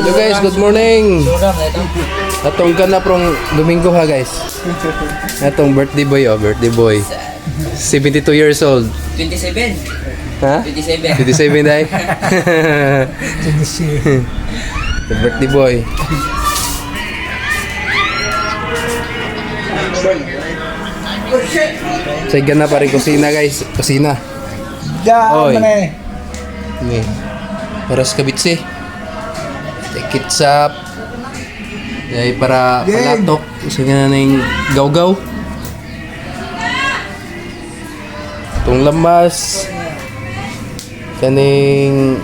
Hello guys, good morning. Atong ganap rong Domingo ha guys. Atong birthday boy birthday boy. 72 years old. 27. Ha? 27. 27 dai. The birthday boy. Say ganap pa rin kusina guys. Kusina. Oy. Ni. Paras kabitsi. Kitsap. Yay para palatok. Isa nga na yung gaw-gaw. Itong lamas. Kaning...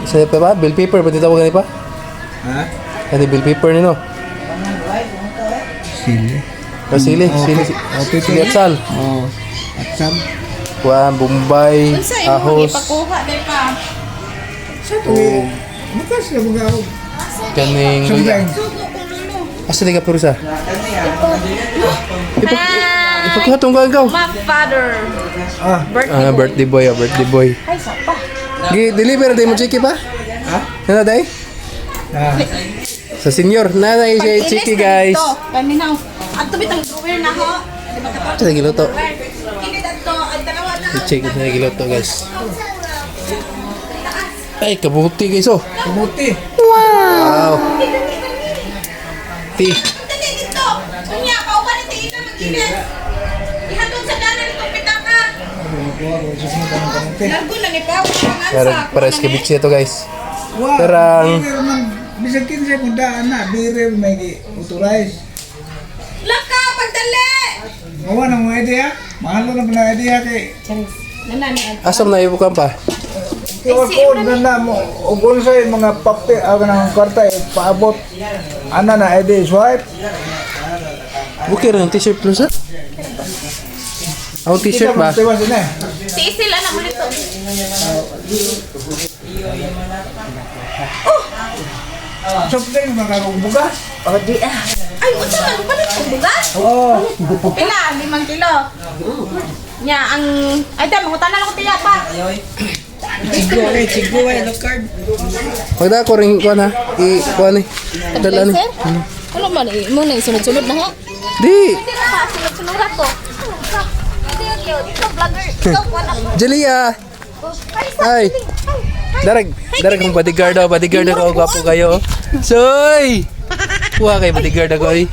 Isa pa ba? Bill paper. Ba't tawag ganit pa? Ha? Kaning bill paper nino. Sili. Sili. Sili at sal. Oh. Atsam. Kuha, Bombay, ahos. Ipakuha day pa. Oh, Bukas na mga ako. kaning... Sumbrang. Asa di ka purusa? Ipagkuha tong gagaw. My father. Ah. Birthday boy, birthday boy. Ay, sapa. Deliver day mo chiki pa? Ha? Nana day? Ah. Sa senior, nana siya chiki guys. Kanina. At bitang drawer na ho. Sa giluto. Kini dadto ang dalawa na. Chiki sa giluto guys. Ay, kabuti guys oh. Kamuti. Wow. Ti. Dali dito. Unya pa uban ni tina magkinis. Ihatod sa dalan itong pitaka. Largo na ni pa Para skibitsi ito guys. Wah. Terang. Bisa kinsa kung daan na. Birer may authorize. Laka pagdali. Mawa na mga idea. Mahal na mga idea kay. Nanani. Asam na ibukan pa? QR code na na mo. O kung sa mga papel, ng kwarta, paabot. Ana na ID swipe. Bukir ng t-shirt plus ha? Ang t-shirt ba? Tiwas na. Si Isil anak mo nito. Something makakagbuga. Ay, unsa man palit kong bugas? Oo. Pila, 5 kilo. Nya ang ay ta mga tanan ko tiya pa. Pagda ko rin kuha na. Kuha ni. Dala ni. Ano man, mo na sunod-sunod na ha? Di. Hindi na pa sunod ako. Ito vlogger. Ito wala. Jelia. Ay. Darag kong bodyguard ako. Bodyguard ako. Gwapo kayo. Soy! Kuha kay bodyguard ako eh.